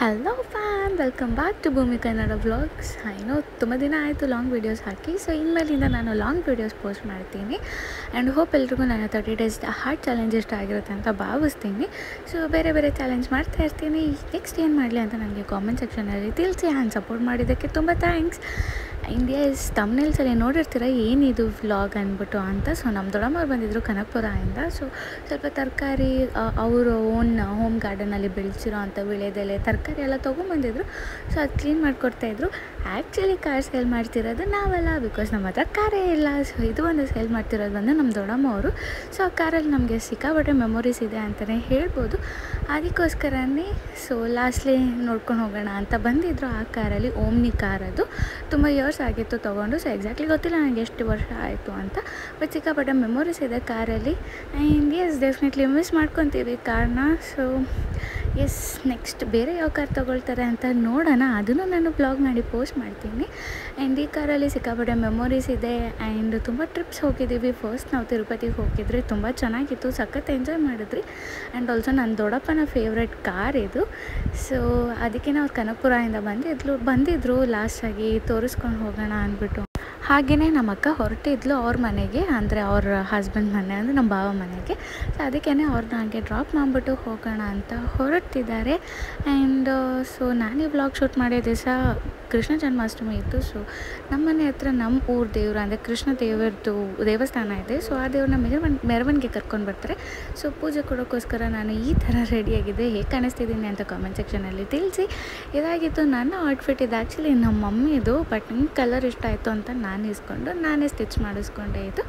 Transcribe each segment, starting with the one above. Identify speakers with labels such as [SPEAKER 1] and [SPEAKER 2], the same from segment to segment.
[SPEAKER 1] Hello fan, welcome back to Bhoomi Kannada vlogs. ಏನೋ ತುಂಬ ದಿನ ಆಯಿತು ಲಾಂಗ್ ವೀಡಿಯೋಸ್ ಹಾಕಿ. ಸೊ ಇನ್ಮೇಲಿಂದ ನಾನು ಲಾಂಗ್ ವೀಡಿಯೋಸ್ ಪೋಸ್ಟ್ ಮಾಡ್ತೀನಿ. ಆ್ಯಂಡ್ ಹೋಪ್ ಎಲ್ರಿಗೂ ನನ್ನ 30 ಡೇಸ್ ಹಾರ್ಟ್ ಚಾಲೆಂಜ್ ಇಷ್ಟ ಆಗಿರುತ್ತೆ ಅಂತ ಭಾವಿಸ್ತೀನಿ. ಸೊ ಬೇರೆ ಬೇರೆ ಚಾಲೆಂಜ್ ಮಾಡ್ತಾ ಇರ್ತೀನಿ. ನೆಕ್ಸ್ಟ್ ಏನು ಮಾಡಲಿ ಅಂತ ನನಗೆ ಕಾಮೆಂಟ್ ಸೆಕ್ಷನಲ್ಲಿ ತಿಳಿಸಿ. ಆ್ಯಂಡ್ ಸಪೋರ್ಟ್ ಮಾಡಿದ್ದಕ್ಕೆ ತುಂಬ ಥ್ಯಾಂಕ್ಸ್. ಇಂಡಿಯಾಸ್ ತಮ್ನೇಲ್ಸಲ್ಲಿ ನೋಡಿರ್ತೀರ ಏನಿದು ವ್ಲಾಗ್ ಅಂದ್ಬಿಟ್ಟು ಅಂತ. ಸೊ ನಮ್ಮ ದೊಡ್ಡಮ್ಮವ್ರು ಬಂದಿದ್ದರು ಕನಕಪುರದಿಂದ. ಸೊ ಸ್ವಲ್ಪ ತರಕಾರಿ ಅವರು ಓನ್ ಹೋಮ್ ಗಾರ್ಡನಲ್ಲಿ ಬೆಳೆಸಿರೋ ಅಂಥ ವಿಳೆದೆಲೆ ತರಕಾರಿ ಎಲ್ಲ ತೊಗೊಂಬಂದಿದ್ರು. ಸೊ ಅದು ಕ್ಲೀನ್ ಮಾಡಿಕೊಡ್ತಾಯಿದ್ರು. ಆ್ಯಕ್ಚುಲಿ ಕಾರ್ ಸೇಲ್ ಮಾಡ್ತಿರೋದು ನಾವೆಲ್ಲ, ಬಿಕಾಸ್ ನಮ್ಮ ಹತ್ರ ಕಾರೇ ಇಲ್ಲ. ಸೊ ಇದು ಒಂದು ಸೇಲ್ ಮಾಡ್ತಿರೋದು ಬಂದು ನಮ್ಮ ದೊಡ್ಡಮ್ಮವರು. ಸೊ ಆ ಕಾರಲ್ಲಿ ನಮಗೆ ಸಿಕ್ಕಾಪಟ್ಟೆ ಮೆಮೊರೀಸ್ ಇದೆ ಅಂತಲೇ ಹೇಳ್ಬೋದು. ಅದಕ್ಕೋಸ್ಕರನೇ ಸೊ ಲಾಸ್ಟ್ಲಿ ನೋಡ್ಕೊಂಡು ಹೋಗೋಣ ಅಂತ ಬಂದಿದ್ದರು. ಆ ಕಾರಲ್ಲಿ ಓಮ್ನಿ ಕಾರ್, ಅದು ತುಂಬ ಇಯರ್ಸ್ ಆಗಿತ್ತು ತೊಗೊಂಡು. ಸೊ ಎಕ್ಸಾಕ್ಟ್ಲಿ ಗೊತ್ತಿಲ್ಲ ನನಗೆ ಎಷ್ಟು ವರ್ಷ ಆಯಿತು ಅಂತ, ಬಟ್ ಸಿಕ್ಕಾಪಟ್ಟೆ ಮೆಮೊರೀಸ್ ಇದೆ ಕಾರಲ್ಲಿ. ಆ್ಯಂಡ್ ಎಸ್, ಡೆಫಿನೆಟ್ಲಿ ಮಿಸ್ ಮಾಡ್ಕೊತೀವಿ ಕಾರ್ನ. ಸೊ ಎಸ್, ನೆಕ್ಸ್ಟ್ ಬೇರೆ ಯಾವ ಕಾರ್ ತೊಗೊಳ್ತಾರೆ ಅಂತ ನೋಡೋಣ. ಅದನ್ನು ನಾನು ಬ್ಲಾಗ್ ಮಾಡಿ ಪೋಸ್ಟ್ ಮಾಡ್ತೀನಿ. ಆ್ಯಂಡ್ ಈ ಕಾರಲ್ಲಿ ಸಿಕ್ಕಾಪಟ್ಟೆ ಮೆಮೊರೀಸ್ ಇದೆ. ಆ್ಯಂಡ್ ತುಂಬ ಟ್ರಿಪ್ಸ್ ಹೋಗಿದ್ದೀವಿ. ಫಸ್ಟ್ ನಾವು ತಿರುಪತಿಗೆ ಹೋಗಿದ್ರಿ, ತುಂಬ ಚೆನ್ನಾಗಿತ್ತು, ಸಖತ್ ಎಂಜಾಯ್ ಮಾಡಿದ್ರಿ. ಆ್ಯಂಡ್ ಆಲ್ಸೋ ನನ್ನ ದೊಡ್ಡಪ್ಪನ ಫೇವ್ರೆಟ್ ಕಾರ್ ಇದು. ಸೊ ಅದಕ್ಕೆ ನಾವು ಕನಕಪುರದಿಂದ ಬಂದಿದ್ರು ಲಾಸ್ಟಾಗಿ ತೋರಿಸ್ಕೊಂಡು ಹೋಗೋಣ ಅಂದ್ಬಿಟ್ಟು. ಹಾಗೆಯೇ ನಮ್ಮ ಅಕ್ಕ ಹೊರಟಿದ್ಲು ಅವ್ರ ಮನೆಗೆ, ಅಂದರೆ ಅವ್ರ ಹಸ್ಬೆಂಡ್ ಮನೆ, ಅಂದರೆ ನಮ್ಮ ಭಾವ ಮನೆಗೆ. ಸೊ ಅದಕ್ಕೇ ಅವ್ರನ್ನ ಹಾಗೆ ಡ್ರಾಪ್ ಮಾಡಿಬಿಟ್ಟು ಹೋಗೋಣ ಅಂತ ಹೊರಡ್ತಿದ್ದಾರೆ. ಆ್ಯಂಡ್ ಸೊ ನಾನೇ ವ್ಲಾಗ್ ಶೂಟ್ ಮಾಡೋ ದಿವಸ ಕೃಷ್ಣ ಜನ್ಮಾಷ್ಟಮಿ ಇತ್ತು. ಸೊ ನಮ್ಮ ಮನೆ ಹತ್ರ ನಮ್ಮ ಊರ ದೇವರು, ಅಂದರೆ ಕೃಷ್ಣ ದೇವರದ್ದು ದೇವಸ್ಥಾನ ಇದೆ. ಸೊ ಆ ದೇವ್ರನ್ನ ಮೆರವಣಿಗೆ ಕರ್ಕೊಂಡು ಬರ್ತಾರೆ. ಸೊ ಪೂಜೆ ಕೊಡೋಕ್ಕೋಸ್ಕರ ನಾನು ಈ ಥರ ರೆಡಿಯಾಗಿದೆ. ಹೇಗೆ ಕಾಣಿಸ್ತಿದ್ದೀನಿ ಅಂತ ಕಾಮೆಂಟ್ ಸೆಕ್ಷನಲ್ಲಿ ತಿಳಿಸಿ. ಇದಾಗಿತ್ತು ನನ್ನ ಔಟ್ಫಿಟ್. ಇದು ಆ್ಯಕ್ಚುಲಿ ನಮ್ಮ ಮಮ್ಮಿದು, ಬಟ್ ನಿಮ್ಗೆ ಕಲರ್ ಇಷ್ಟ ಆಯಿತು ಅಂತ ನಾನೇ ಸ್ಟಿಚ್ ಮಾಡಿಸ್ಕೊಂಡೆ ಇದು.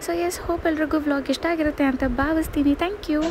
[SPEAKER 1] ಸೊ ಎಸ್, ಹೋಪ್ ಎಲ್ರಿಗೂ ವ್ಲಾಗ್ ಇಷ್ಟ ಆಗಿರುತ್ತೆ ಅಂತ ಭಾವಿಸ್ತೀನಿ. Thank you.